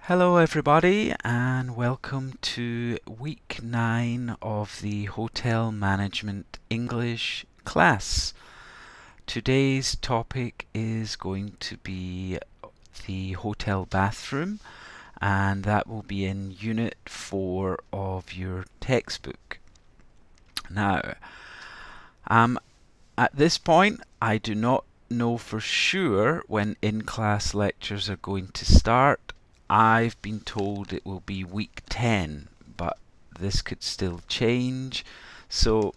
Hello everybody and welcome to week 9 of the Hotel Management English class. Today's topic is going to be the hotel bathroom, and that will be in Unit 4 of your textbook. Now, at this point I do not know for sure when in-class lectures are going to start. I've been told it will be week 10, but this could still change. So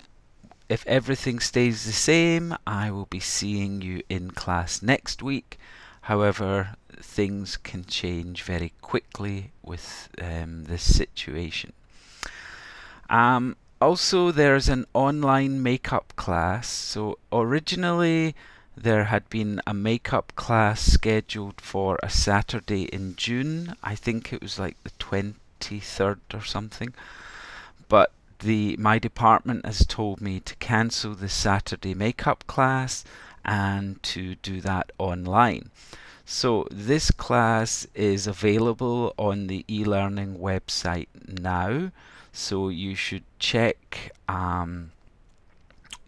if everything stays the same, I will be seeing you in class next week. However, things can change very quickly with this situation. Also, there's an online makeup class. So originally there had been a makeup class scheduled for a Saturday in June. I think it was like the 23rd or something. But my department has told me to cancel the Saturday makeup class and to do that online. So this class is available on the e-learning website now. So you should check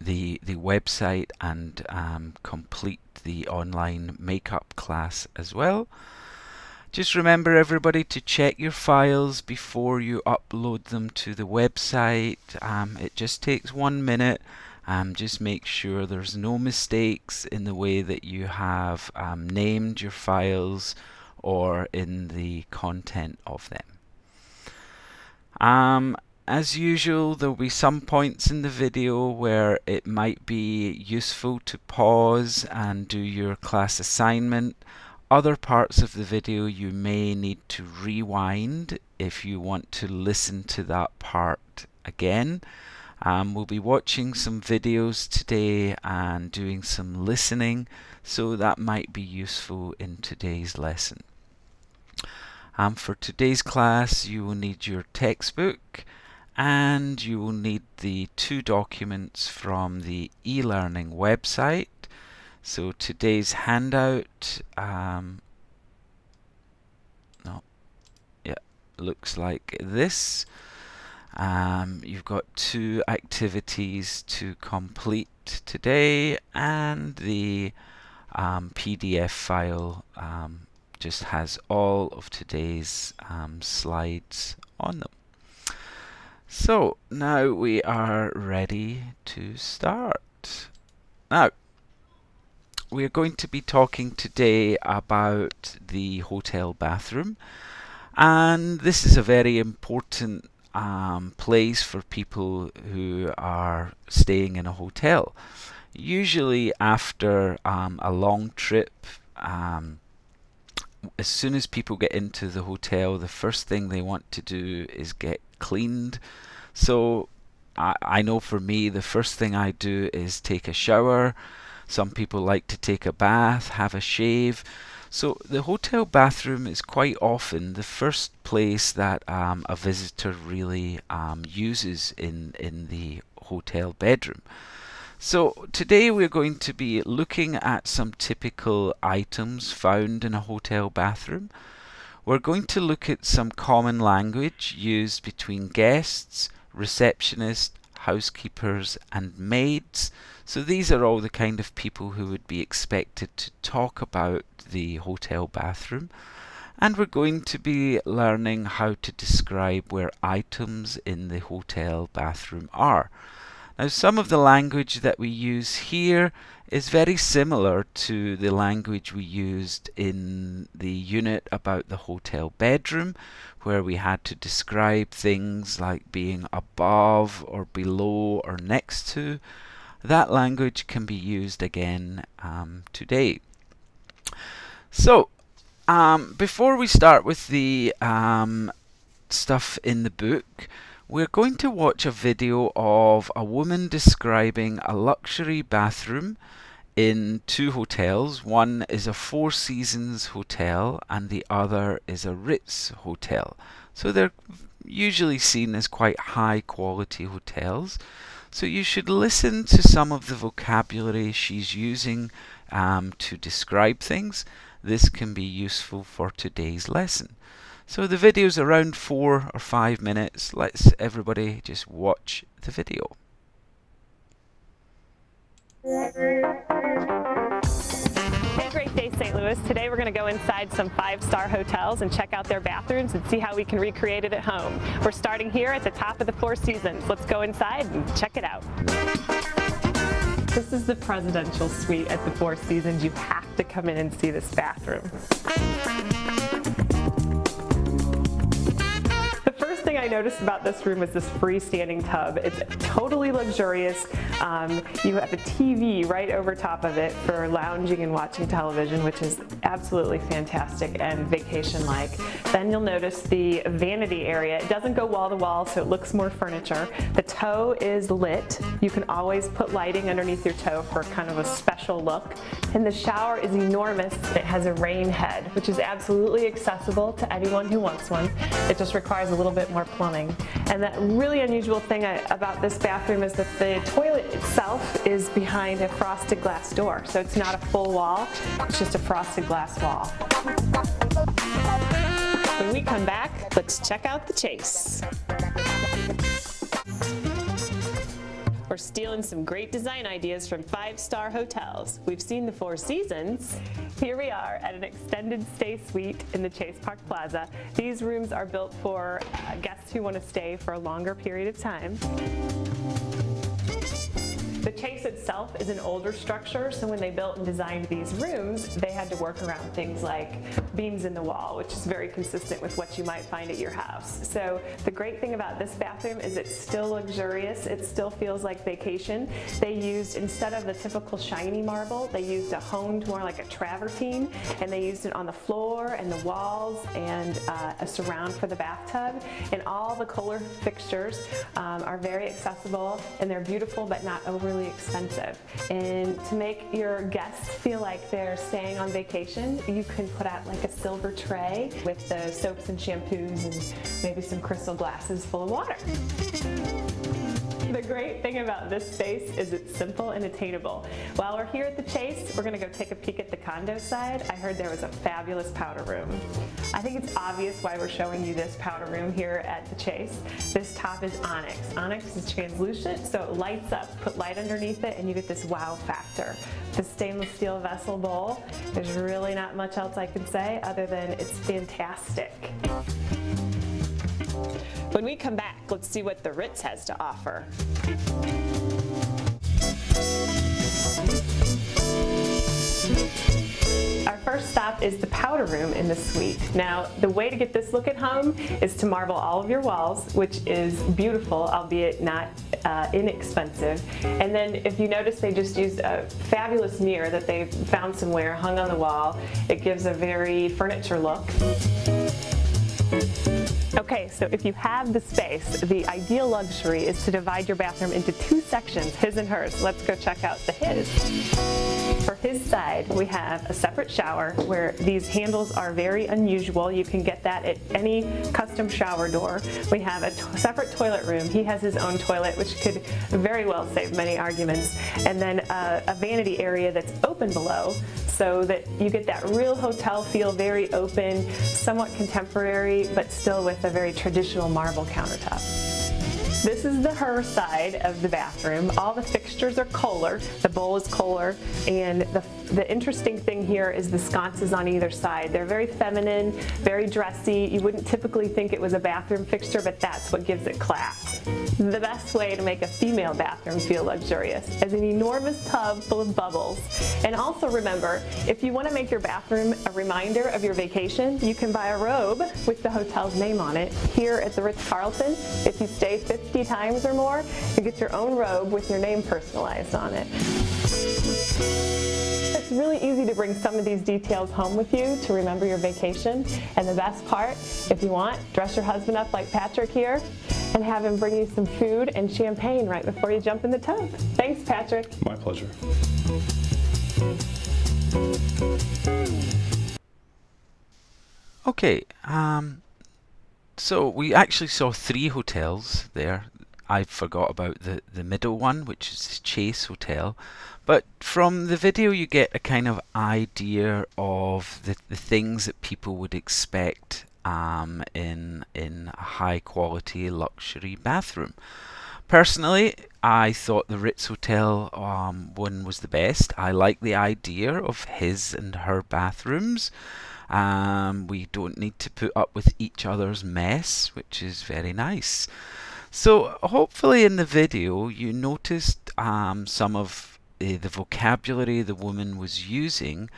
the website and complete the online makeup class as well. Just remember everybody to check your files before you upload them to the website. It just takes 1 minute. Just make sure there's no mistakes in the way that you have named your files or in the content of them. As usual, there will be some points in the video where it might be useful to pause and do your class assignment. Other parts of the video you may need to rewind if you want to listen to that part again. We'll be watching some videos today and doing some listening, so that might be useful in today's lesson. For today's class, you will need your textbook and you will need the 2 documents from the e-learning website. So today's handout looks like this. You've got 2 activities to complete today, and the PDF file just has all of today's slides on them. So now we are ready to start. Now, we are going to be talking today about the hotel bathroom, and this is a very important place for people who are staying in a hotel. Usually after a long trip, as soon as people get into the hotel, the first thing they want to do is get cleaned. So I know for me, the first thing I do is take a shower. Some people like to take a bath, have a shave. So the hotel bathroom is quite often the first place that a visitor really uses in the hotel bedroom. So today we're going to be looking at some typical items found in a hotel bathroom. We're going to look at some common language used between guests, receptionists, housekeepers and maids. So these are all the kind of people who would be expected to talk about the hotel bathroom. And we're going to be learning how to describe where items in the hotel bathroom are. Now, some of the language that we use here is very similar to the language we used in the unit about the hotel bedroom, where we had to describe things like being above or below or next to. That language can be used again today. So, before we start with the stuff in the book, we're going to watch a video of a woman describing a luxury bathroom in 2 hotels. One is a Four Seasons hotel and the other is a Ritz hotel. So they're usually seen as quite high quality hotels. So you should listen to some of the vocabulary she's using to describe things. This can be useful for today's lesson. So the video's around 4 or 5 minutes. Let's everybody just watch the video. Hey, great day, St. Louis. Today we're going to go inside some 5-star hotels and check out their bathrooms and see how we can recreate it at home. We're starting here at the top of the Four Seasons. Let's go inside and check it out. This is the presidential suite at the Four Seasons. You have to come in and see this bathroom. The first thing I noticed about this room is this freestanding tub. It's totally luxurious. You have a TV right over top of it for lounging and watching television, which is absolutely fantastic and vacation-like. Then you'll notice the vanity area. It doesn't go wall to wall, so it looks more furniture. The toe is lit. You can always put lighting underneath your toe for kind of a special look. And the shower is enormous. It has a rain head, which is absolutely accessible to anyone who wants one. It just requires a little bit more plumbing. And that really unusual thing about this bathroom is that the toilet itself is behind a frosted glass door. So it's not a full wall, it's just a frosted glass wall. When we come back, let's check out the chase. We're stealing some great design ideas from 5-star hotels. We've seen the Four Seasons. Here we are at an extended stay suite in the Chase Park Plaza. These rooms are built for guests who want to stay for a longer period of time. The Chase itself is an older structure, so when they built and designed these rooms, they had to work around things like beams in the wall, which is very consistent with what you might find at your house. So the great thing about this bathroom is it's still luxurious, it still feels like vacation. They used, instead of the typical shiny marble, they used a honed, more like a travertine, and they used it on the floor and the walls and a surround for the bathtub. And all the Kohler fixtures are very accessible, and they're beautiful but not overly expensive. And to make your guests feel like they're staying on vacation, you can put out like a silver tray with the soaps and shampoos and maybe some crystal glasses full of water. The great thing about this space is it's simple and attainable. While we're here at the Chase, we're going to go take a peek at the condo side. I heard there was a fabulous powder room. I think it's obvious why we're showing you this powder room here at the Chase. This top is onyx. Onyx is translucent, so it lights up. Put light underneath it and you get this wow factor. The stainless steel vessel bowl, there's really not much else I can say other than it's fantastic. When we come back, let's see what the Ritz has to offer. Our first stop is the powder room in the suite. Now, the way to get this look at home is to marble all of your walls, which is beautiful, albeit not inexpensive. And then if you notice, they just used a fabulous mirror that they found somewhere, hung on the wall. It gives a very furniture look. Okay, so if you have the space, the ideal luxury is to divide your bathroom into 2 sections, his and hers. Let's go check out the his. For his side, we have a separate shower where these handles are very unusual. You can get that at any custom shower door. We have a separate toilet room. He has his own toilet, which could very well save many arguments. And then a vanity area that's open below so that you get that real hotel feel, very open, somewhat contemporary, but still with a very traditional marble countertop. This is the her side of the bathroom. All the fixtures are Kohler. The bowl is Kohler, and the interesting thing here is the sconces on either side. They're very feminine, very dressy. You wouldn't typically think it was a bathroom fixture, but that's what gives it class. The best way to make a female bathroom feel luxurious is an enormous tub full of bubbles. And also remember, if you want to make your bathroom a reminder of your vacation, you can buy a robe with the hotel's name on it. Here at the Ritz-Carlton, if you stay 50 times or more, you get your own robe with your name personalized on it. It's really easy to bring some of these details home with you to remember your vacation. And the best part, if you want, dress your husband up like Patrick here and have him bring you some food and champagne right before you jump in the tub. Thanks, Patrick. My pleasure. Okay, so we actually saw 3 hotels there. I forgot about the middle one, which is Chase Hotel. But from the video you get a kind of idea of the things that people would expect in a high quality luxury bathroom. Personally, I thought the Ritz Hotel one was the best. I like the idea of his and her bathrooms. We don't need to put up with each other's mess, which is very nice. So hopefully in the video you noticed some of the vocabulary the woman was using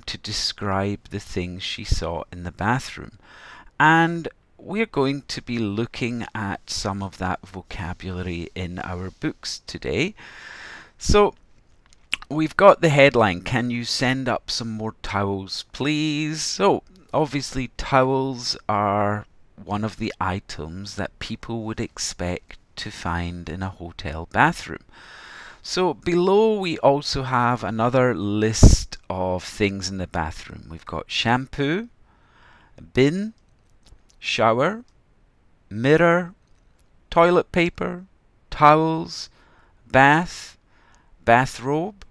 to describe the things she saw in the bathroom. And we're going to be looking at some of that vocabulary in our books today. So we've got the headline, "Can you send up some more towels, please?" So obviously towels are one of the items that people would expect to find in a hotel bathroom. So below we also have another list of things in the bathroom. We've got shampoo, bin, shower, mirror, toilet paper, towels, bath, bathrobe,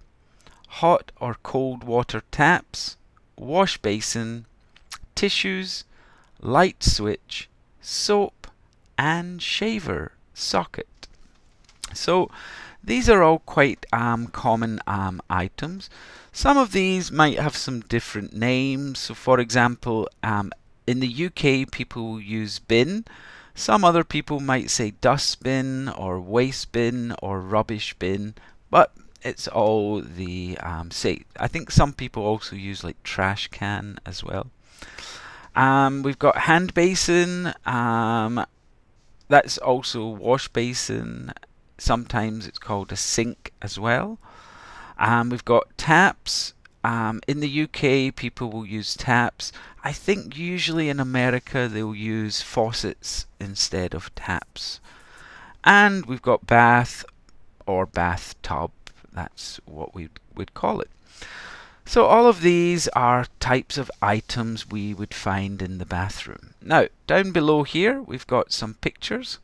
hot or cold water taps, wash basin, tissues, light switch, soap, and shaver socket. So these are all quite common items. Some of these might have some different names. So for example, in the UK people use bin. Some other people might say dustbin or waste bin or rubbish bin, but it's all the same. I think some people also use like trash can as well. We've got hand basin. That's also wash basin. Sometimes it's called a sink as well. We've got taps. In the UK, people will use taps. I think usually in America they'll use faucets instead of taps. And we've got bath or bathtub. That's what we would call it. So all of these are types of items we would find in the bathroom. Now, down below here, we've got some pictures.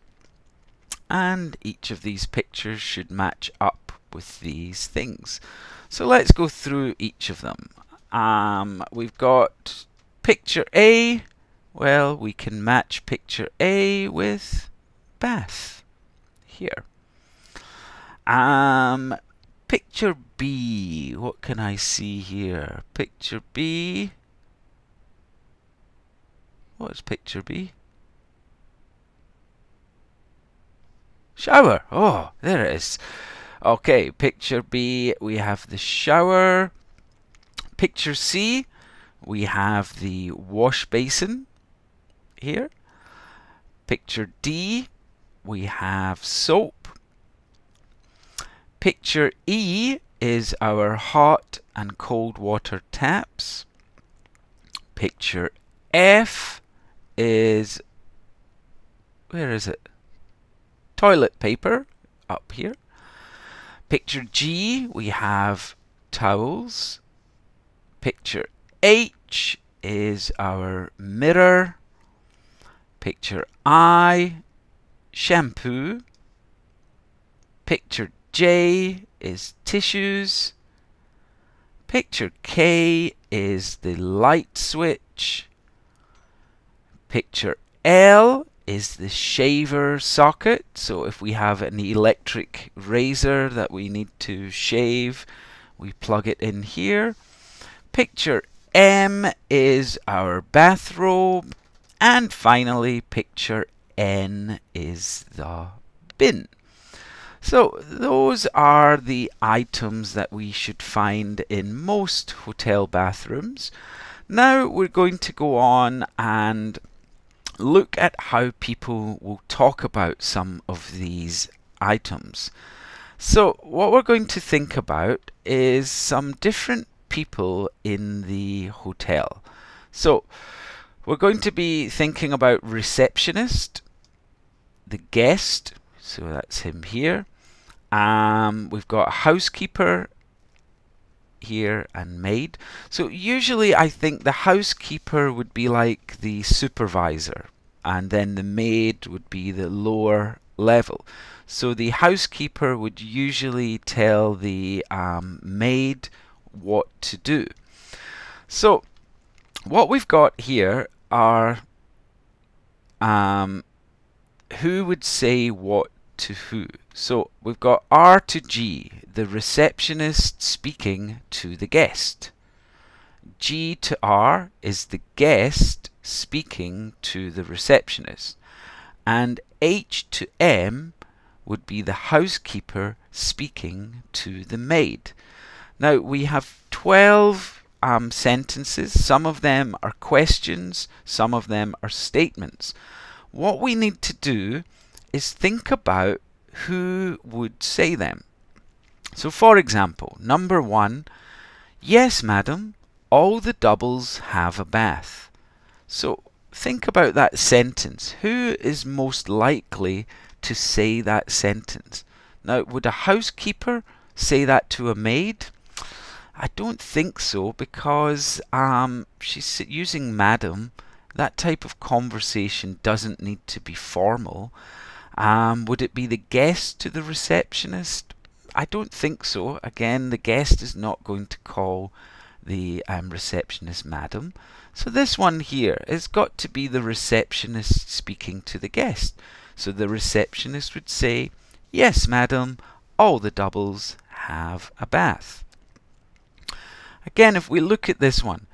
And each of these pictures should match up with these things. So let's go through each of them. We've got picture A. Well, we can match picture A with bath here. Picture B. What can I see here? Picture B. What's picture B? Shower. Oh, there it is. Okay, picture B, we have the shower. Picture C, we have the wash basin here. Picture D, we have soap. Picture E is our hot and cold water taps. Picture F is, where is it? Toilet paper up here. Picture G, we have towels. Picture H is our mirror. Picture I, shampoo. Picture J is tissues. Picture K is the light switch. Picture L is the shaver socket. So if we have an electric razor that we need to shave, we plug it in here. Picture M is our bathrobe. And finally, picture N is the bin. So those are the items that we should find in most hotel bathrooms. Now we're going to go on and look at how people will talk about some of these items. So what we're going to think about is some different people in the hotel. So we're going to be thinking about receptionist, the guest, so that's him here. We've got housekeeper here and maid. So usually I think the housekeeper would be like the supervisor, and then the maid would be the lower level. So the housekeeper would usually tell the maid what to do. So what we've got here are who would say what to who? So we've got R to G, the receptionist speaking to the guest. G to R is the guest speaking to the receptionist. And H to M would be the housekeeper speaking to the maid. Now we have 12 sentences. Some of them are questions, some of them are statements. What we need to do is think about who would say them. So for example, number 1, yes, madam, all the doubles have a bath. So think about that sentence. Who is most likely to say that sentence? Now, would a housekeeper say that to a maid? I don't think so, because she's using madam. That type of conversation doesn't need to be formal. Would it be the guest to the receptionist? I don't think so. Again, the guest is not going to call the receptionist madam. So this one here has got to be the receptionist speaking to the guest. So the receptionist would say, yes, madam, all the doubles have a bath. Again, if we look at this one,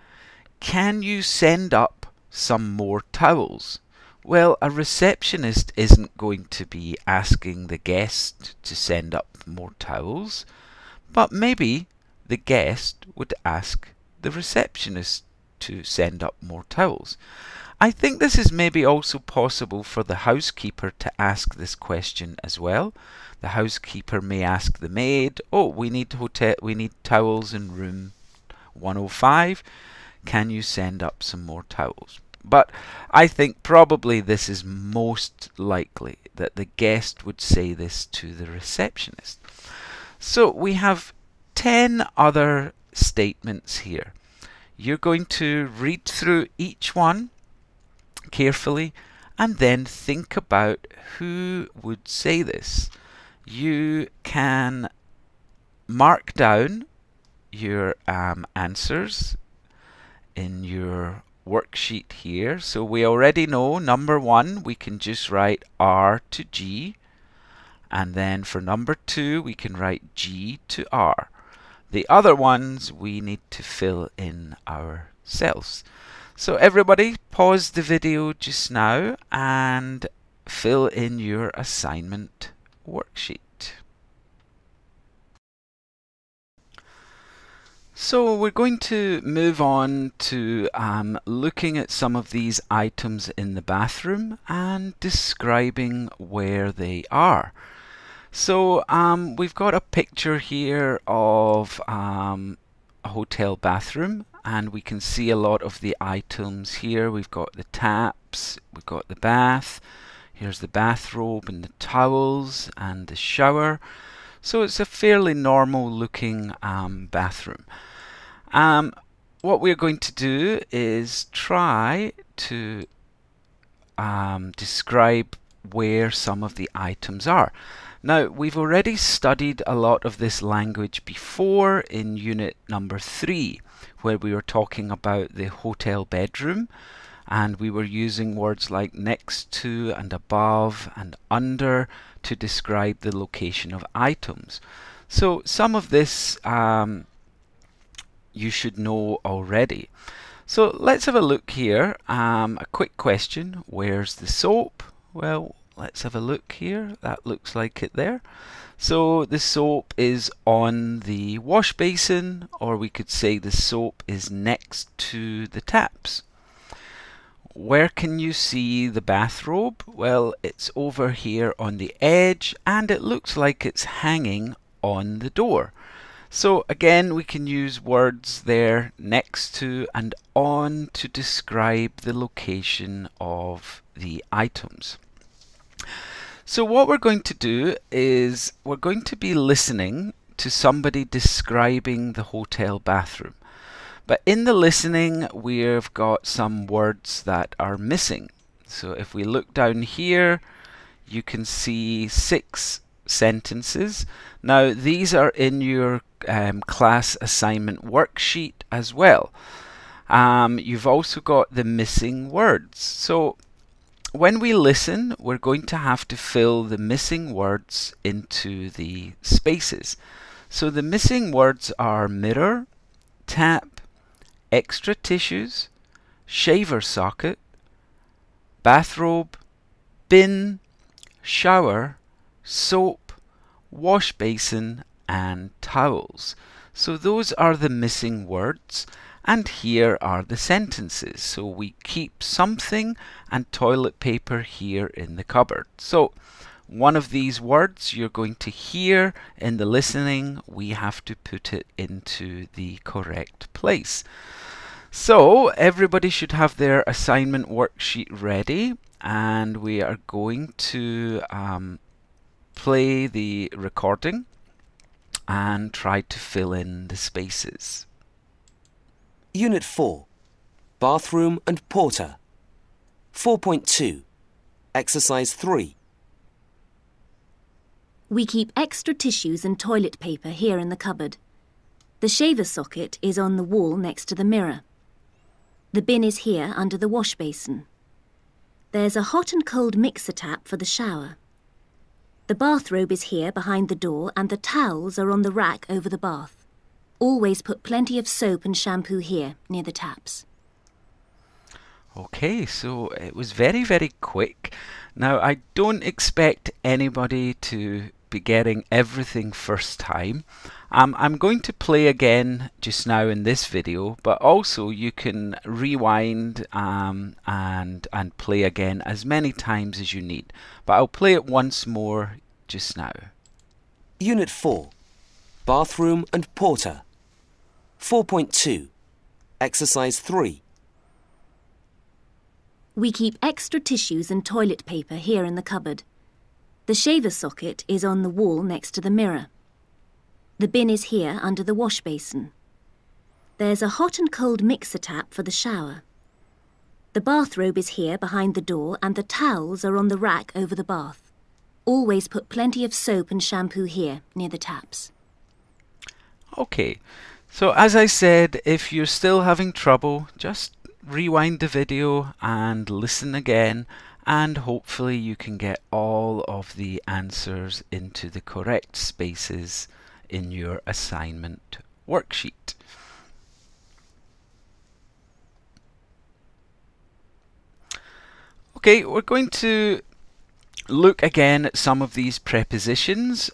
can you send up some more towels? Well, a receptionist isn't going to be asking the guest to send up more towels, but maybe the guest would ask the receptionist to send up more towels. I think this is maybe also possible for the housekeeper to ask this question as well. The housekeeper may ask the maid, oh, we need towels in room 105. Can you send up some more towels? But I think probably this is most likely that the guest would say this to the receptionist. So we have 10 other statements here. You're going to read through each one carefully and then think about who would say this. You can mark down your answers in your worksheet here. So we already know number 1, we can just write R to G, and then for number 2 we can write G to R. The other ones we need to fill in ourselves. So everybody pause the video just now and fill in your assignment worksheet. So we're going to move on to looking at some of these items in the bathroom and describing where they are. So we've got a picture here of a hotel bathroom, and we can see a lot of the items here. We've got the taps, we've got the bath, here's the bathrobe and the towels and the shower. So it's a fairly normal looking bathroom. What we're going to do is try to describe where some of the items are. Now, we've already studied a lot of this language before in unit number 3, where we were talking about the hotel bedroom, and we were using words like next to and above and under to describe the location of items. So some of this you should know already. So let's have a look here. A quick question, where's the soap? Well, let's have a look here. That looks like it there. So the soap is on the wash basin, or we could say the soap is next to the taps. Where can you see the bathrobe? Well, it's over here on the edge, and it looks like it's hanging on the door. So again, we can use words there, next to and on, to describe the location of the items. So what we're going to do is we're going to be listening to somebody describing the hotel bathroom. But in the listening, we've got some words that are missing. So if we look down here, you can see 6 sentences. Now these are in your class assignment worksheet as well. You've also got the missing words. So when we listen, we're going to have to fill the missing words into the spaces. So the missing words are mirror, tap, extra tissues, shaver socket, bathrobe, bin, shower, soap, wash basin, and towels. So those are the missing words, and here are the sentences. So we keep something and toilet paper here in the cupboard. So one of these words you're going to hear in the listening, we have to put it into the correct place. So everybody should have their assignment worksheet ready, and we are going to play the recording and try to fill in the spaces. Unit 4, Bathroom and Porter. 4.2, Exercise 3. We keep extra tissues and toilet paper here in the cupboard. The shaver socket is on the wall next to the mirror. The bin is here under the wash basin. There's a hot and cold mixer tap for the shower. The bathrobe is here behind the door and the towels are on the rack over the bath. Always put plenty of soap and shampoo here near the taps. Okay, so it was very, very quick. Now, I don't expect anybody to be getting everything first time. I'm going to play again just now in this video, but also you can rewind and play again as many times as you need. But I'll play it once more just now. Unit 4, Bathroom and Porter. 4.2, Exercise 3. We keep extra tissues and toilet paper here in the cupboard. The shaver socket is on the wall next to the mirror. The bin is here under the wash basin. There's a hot and cold mixer tap for the shower. The bathrobe is here behind the door and the towels are on the rack over the bath. Always put plenty of soap and shampoo here near the taps. Okay, so as I said, if you're still having trouble, just rewind the video and listen again, and hopefully you can get all of the answers into the correct spaces in your assignment worksheet. Okay, we're going to look again at some of these prepositions.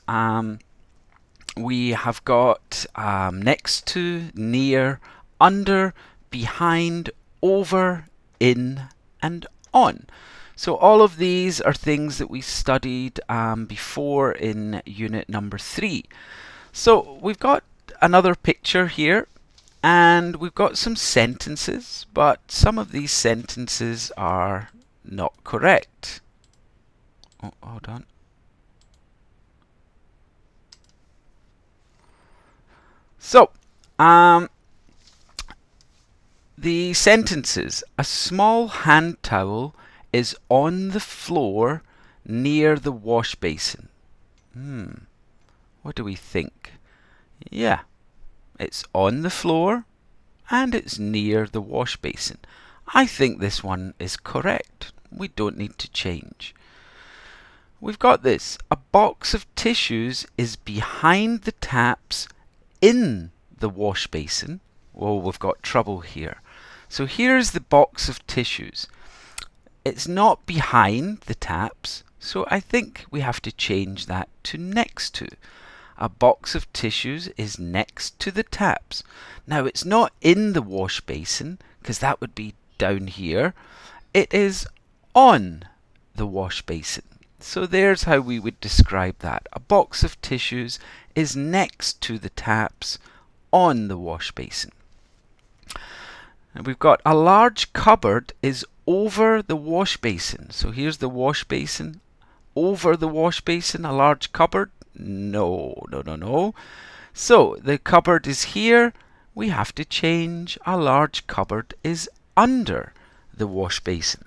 We have got next to, near, under, behind, over, in, and on. So all of these are things that we studied before in unit number 3. So we've got another picture here, and we've got some sentences, but some of these sentences are not correct. Oh, hold on. So, the sentences. A small hand towel is on the floor near the wash basin. What do we think? Yeah, it's on the floor and it's near the wash basin. I think this one is correct. We don't need to change. We've got this. A box of tissues is behind the taps in the wash basin. Well, we've got trouble here. So here's the box of tissues. It's not behind the taps, so I think we have to change that to next to. A box of tissues is next to the taps. Now, it's not in the wash basin, because that would be down here. It is on the wash basin. So there's how we would describe that. A box of tissues is next to the taps on the wash basin. And we've got a large cupboard is over the wash basin. So here's the wash basin. Over the wash basin, a large cupboard? No. So the cupboard is here. We have to change. A large cupboard is under the wash basin.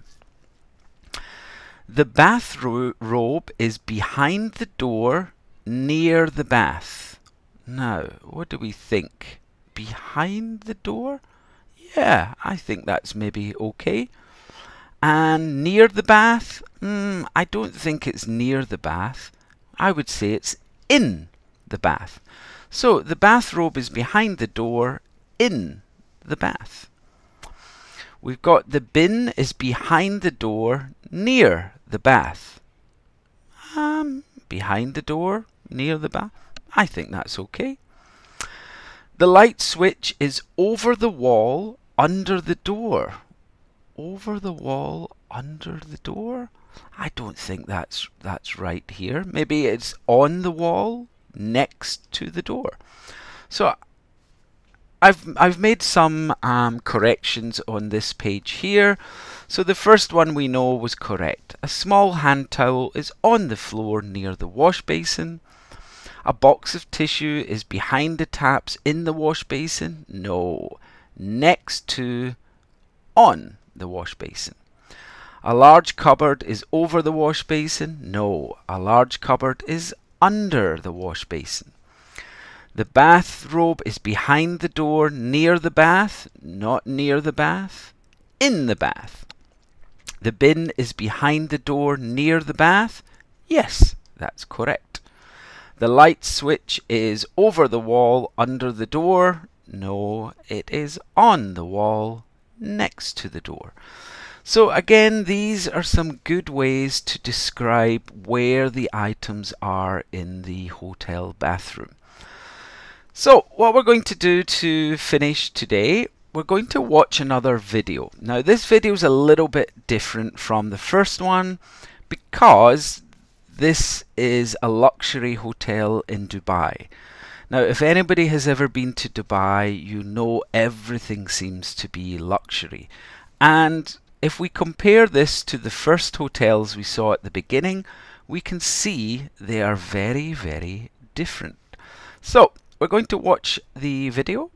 The bathrobe is behind the door near the bath. Now, what do we think? Behind the door? Yeah, I think that's maybe okay. And near the bath? I don't think it's near the bath. I would say it's in the bath. So the bathrobe is behind the door in the bath. We've got the bin is behind the door near the bath. Behind the door near the bath? I think that's okay. The light switch is over the wall under the door. Over the wall under the door? I don't think that's right here. Maybe it's on the wall next to the door. So I've made some corrections on this page here. So the first one we know was correct. A small hand towel is on the floor near the wash basin. A box of tissue is behind the taps in the wash basin. No, next to, on the wash basin. A large cupboard is over the wash basin. No, a large cupboard is under the wash basin. The bathrobe is behind the door near the bath. Not near the bath. In the bath. The bin is behind the door near the bath. Yes, that's correct. The light switch is over the wall under the door. No, it is on the wall next to the door. So again, these are some good ways to describe where the items are in the hotel bathroom. So what we're going to do to finish today, we're going to watch another video. Now this video is a little bit different from the first one because this is a luxury hotel in Dubai. Now if anybody has ever been to Dubai, you know everything seems to be luxury. And if we compare this to the first hotels we saw at the beginning, we can see they are very, very different. So we're going to watch the video.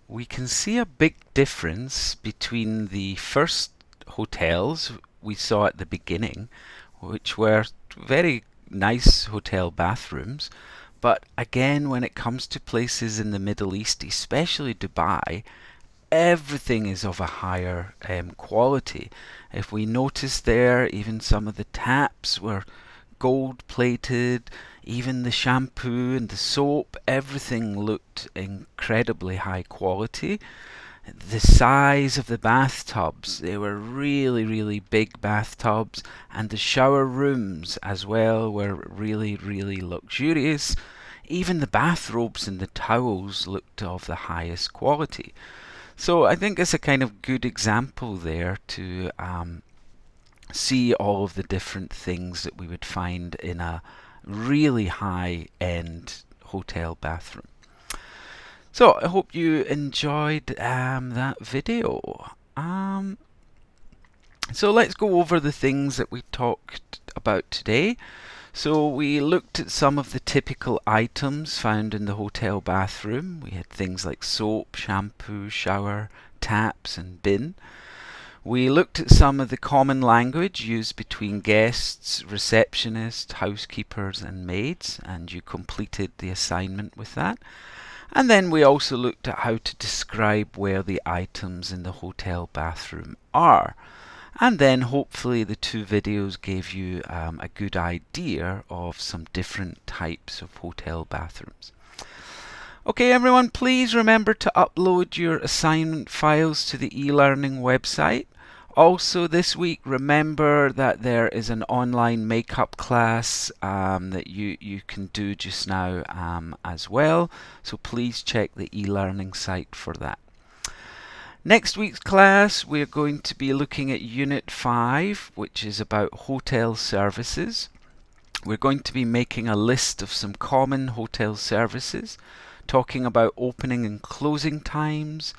we can see a big difference between the first hotels we saw at the beginning, which were very nice hotel bathrooms. But again, when it comes to places in the Middle East, especially Dubai, everything is of a higher quality. If we notice there, even some of the taps were gold plated, even the shampoo and the soap, everything looked incredibly high quality. The size of the bathtubs, they were really, really big bathtubs, and the shower rooms as well were really, really luxurious. Even the bathrobes and the towels looked of the highest quality. So I think it's a kind of good example there to see all of the different things that we would find in a really high-end hotel bathroom. So I hope you enjoyed that video. So let's go over the things that we talked about today. So we looked at some of the typical items found in the hotel bathroom. We had things like soap, shampoo, shower, taps and bin. We looked at some of the common language used between guests, receptionists, housekeepers and maids, and you completed the assignment with that. And then we also looked at how to describe where the items in the hotel bathroom are. And then hopefully the two videos gave you a good idea of some different types of hotel bathrooms. Okay everyone, please remember to upload your assignment files to the e-learning website. Also this week, remember that there is an online makeup class that you can do just now as well. So please check the e-learning site for that. Next week's class, we're going to be looking at Unit 5, which is about hotel services. We're going to be making a list of some common hotel services, talking about opening and closing times.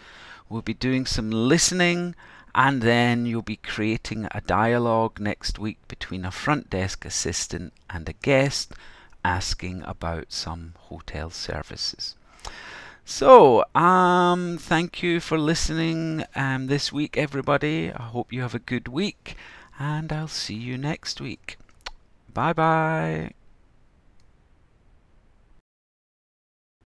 We'll be doing some listening, and then you'll be creating a dialogue next week between a front desk assistant and a guest asking about some hotel services. So, thank you for listening this week, everybody. I hope you have a good week, and I'll see you next week. Bye bye.